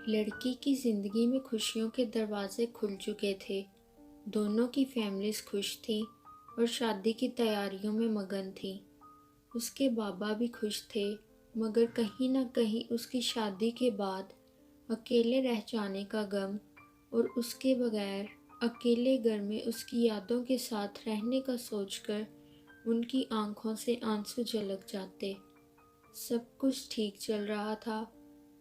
لڑکی کی زندگی میں خوشیوں کے دروازے کھل چکے تھے۔ دونوں کی فیملیز خوش تھیں اور شادی کی تیاریوں میں مگن تھیں۔ اس کے بابا بھی خوش تھے، مگر کہیں نہ کہیں اس کی شادی کے بعد اکیلے رہ جانے کا غم اور اس کے بغیر اکیلے گھر میں اس کی یادوں کے ساتھ رہنے کا سوچ کر ان کی آنکھوں سے آنسو جھلک جاتے۔ سب کچھ ٹھیک چل رہا تھا،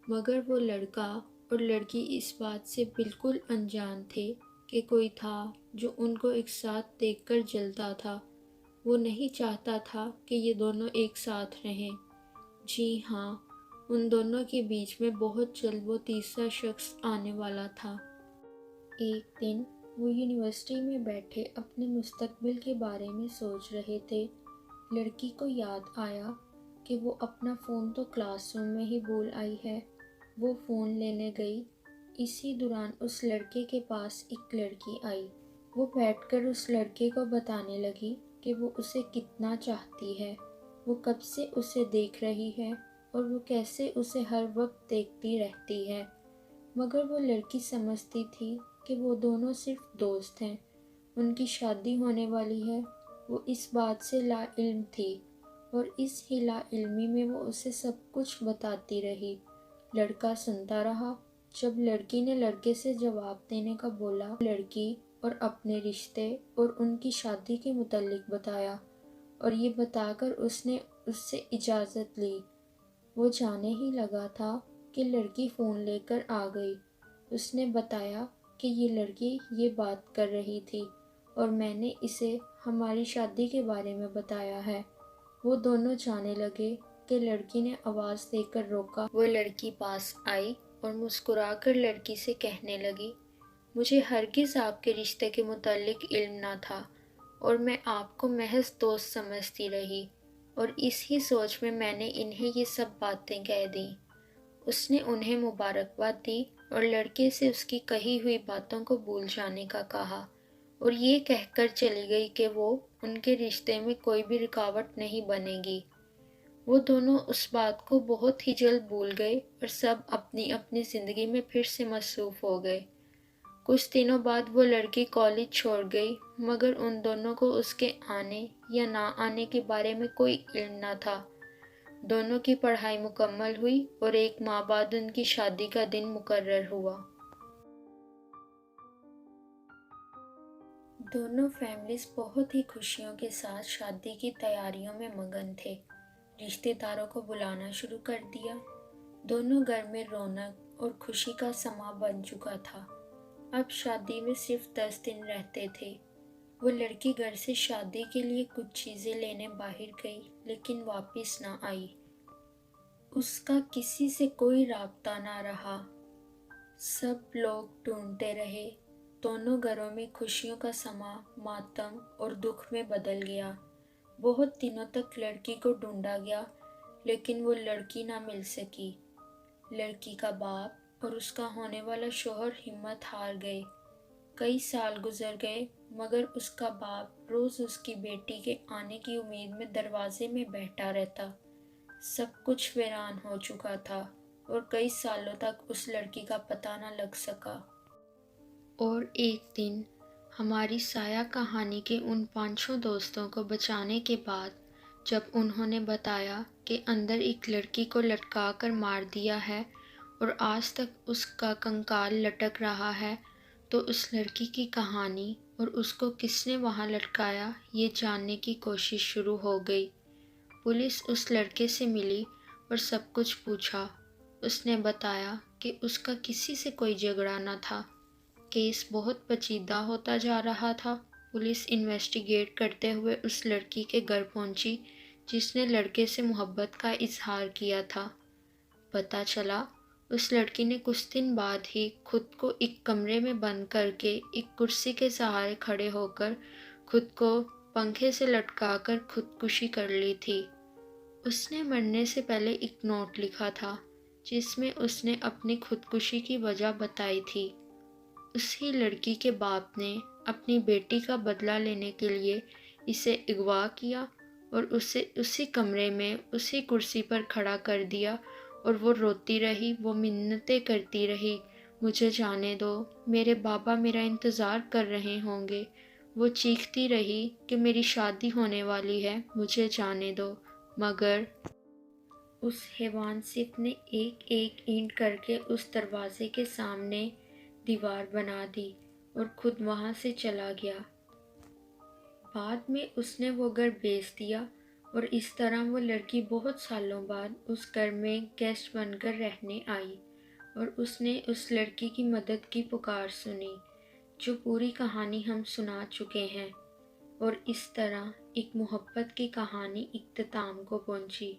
مگر وہ لڑکا اور لڑکی اس بات سے بالکل انجان تھے کہ کوئی تھا جو ان کو ایک ساتھ دیکھ کر جلتا تھا۔ وہ نہیں چاہتا تھا کہ یہ دونوں ایک ساتھ رہیں۔ جی ہاں، ان دونوں کے بیچ میں بہت جلد وہ تیسرا شخص آنے والا تھا۔ ایک دن وہ یونیورسٹی میں بیٹھے اپنے مستقبل کے بارے میں سوچ رہے تھے۔ لڑکی کو یاد آیا کہ وہ اپنا فون تو کلاس روم میں ہی بھول آئی ہے۔ وہ فون لینے گئی۔ اسی دوران اس لڑکے کے پاس ایک لڑکی آئی۔ وہ بیٹھ کر اس لڑکے کو بتانے لگی کہ وہ اسے کتنا چاہتی ہے، وہ کب سے اسے دیکھ رہی ہے اور وہ کیسے اسے ہر وقت دیکھتی رہتی ہے۔ مگر وہ لڑکی سمجھتی تھی کہ وہ دونوں صرف دوست ہیں، ان کی شادی ہونے والی ہے۔ وہ اس بات سے لا علم تھی اور اس ہی لا علمی میں وہ اسے سب کچھ بتاتی رہی۔ لڑکا سنتا رہا۔ جب لڑکی نے لڑکے سے جواب دینے کا بولا، لڑکی اور اپنے رشتے اور ان کی شادی کے متعلق بتایا، اور یہ بتا کر اس نے اس سے اجازت لی۔ وہ جانے ہی لگا تھا کہ لڑکی فون لے کر آ گئی۔ اس نے بتایا کہ یہ لڑکی یہ بات کر رہی تھی اور میں نے اسے ہماری شادی کے بارے میں بتایا ہے۔ وہ دونوں جانے لگے کہ لڑکی نے آواز دے کر روکا۔ وہ لڑکی پاس آئی اور مسکرا کر لڑکی سے کہنے لگی، مجھے ہرگز آپ کے رشتے کے متعلق علم نہ تھا اور میں آپ کو محض دوست سمجھتی رہی، اور اس ہی سوچ میں نے انہیں یہ سب باتیں کہہ دیں۔ اس نے انہیں مبارکباد دی اور لڑکے سے اس کی کہی ہوئی باتوں کو بھول جانے کا کہا، اور یہ کہہ کر چلی گئی کہ وہ ان کے رشتے میں کوئی بھی رکاوٹ نہیں بنے گی۔ وہ دونوں اس بات کو بہت ہی جلد بھول گئے اور سب اپنی اپنی زندگی میں پھر سے مصروف ہو گئے۔ کچھ دنوں بعد وہ لڑکی کالج چھوڑ گئی، مگر ان دونوں کو اس کے آنے یا نہ آنے کے بارے میں کوئی علم نہ تھا۔ دونوں کی پڑھائی مکمل ہوئی اور ایک ماہ بعد ان کی شادی کا دن مقرر ہوا۔ دونوں فیملیز بہت ہی خوشیوں کے ساتھ شادی کی تیاریوں میں مگن تھے۔ رشتہ داروں کو بلانا شروع کر دیا۔ دونوں گھر میں رونق اور خوشی کا سماں بن چکا تھا۔ اب شادی میں صرف 10 دن رہتے تھے۔ وہ لڑکی گھر سے شادی کے لیے کچھ چیزیں لینے باہر گئی، لیکن واپس نہ آئی۔ اس کا کسی سے کوئی رابطہ نہ رہا۔ سب لوگ ڈھونڈتے رہے۔ دونوں گھروں میں خوشیوں کا سماں ماتم اور دکھ میں بدل گیا۔ بہت دنوں تک لڑکی کو ڈھونڈا گیا، لیکن وہ لڑکی نہ مل سکی۔ لڑکی کا باپ اور اس کا ہونے والا شوہر ہمت ہار گئے۔ کئی سال گزر گئے، مگر اس کا باپ روز اس کی بیٹی کے آنے کی امید میں دروازے میں بیٹھا رہتا۔ سب کچھ ویران ہو چکا تھا اور کئی سالوں تک اس لڑکی کا پتہ نہ لگ سکا۔ اور ایک دن ہماری سایہ کہانی کے ان 5 دوستوں کو بچانے کے بعد جب انہوں نے بتایا کہ اندر ایک لڑکی کو لٹکا کر مار دیا ہے اور آج تک اس کا کنکال لٹک رہا ہے، تو اس لڑکی کی کہانی اور اس کو کس نے وہاں لٹکایا یہ جاننے کی کوشش شروع ہو گئی۔ پولیس اس لڑکے سے ملی اور سب کچھ پوچھا۔ اس نے بتایا کہ اس کا کسی سے کوئی جھگڑا نہ تھا۔ کیس بہت پیچیدہ ہوتا جا رہا تھا۔ پولیس انویسٹیگیٹ کرتے ہوئے اس لڑکی کے گھر پہنچی جس نے لڑکے سے محبت کا اظہار کیا تھا۔ پتہ چلا اس لڑکی نے کچھ دن بعد ہی خود کو ایک کمرے میں بند کر کے ایک کرسی کے سہارے کھڑے ہو کر خود کو پنکھے سے لٹکا کر خودکشی کر لی تھی۔ اس نے مرنے سے پہلے ایک نوٹ لکھا تھا جس میں اس نے اپنی خودکشی کی وجہ بتائی تھی۔ اسی لڑکی کے باپ نے اپنی بیٹی کا بدلہ لینے کے لیے اسے اغوا کیا اور اسے اسی کمرے میں اسی کرسی پر کھڑا کر دیا اور وہ روتی رہی، وہ منتیں کرتی رہی، مجھے جانے دو، میرے بابا میرا انتظار کر رہے ہوں گے۔ وہ چیختی رہی کہ میری شادی ہونے والی ہے، مجھے جانے دو، مگر اس حیوان صرف نے ایک ایک اینٹ کر کے اس دروازے کے سامنے دیوار بنا دی اور خود وہاں سے چلا گیا۔ بعد میں اس نے وہ گھر بیچ دیا اور اس طرح وہ لڑکی بہت سالوں بعد اس گھر میں گیسٹ بن کر رہنے آئی اور اس نے اس لڑکی کی مدد کی پکار سنی، جو پوری کہانی ہم سنا چکے ہیں، اور اس طرح ایک محبت کی کہانی اختتام کو پہنچی۔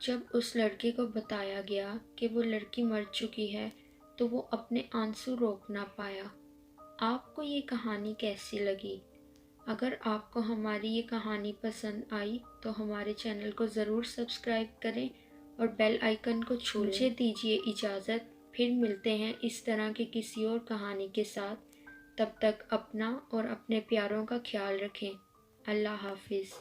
جب اس لڑکے کو بتایا گیا کہ وہ لڑکی مر چکی ہے تو وہ اپنے آنسو روک نہ پایا۔ آپ کو یہ کہانی کیسی لگی؟ اگر آپ کو ہماری یہ کہانی پسند آئی تو ہمارے چینل کو ضرور سبسکرائب کریں اور بیل آئیکن کو چھو لیں۔ مجھے دیجیے اجازت، پھر ملتے ہیں اس طرح کی کسی اور کہانی کے ساتھ۔ تب تک اپنا اور اپنے پیاروں کا خیال رکھیں۔ اللہ حافظ۔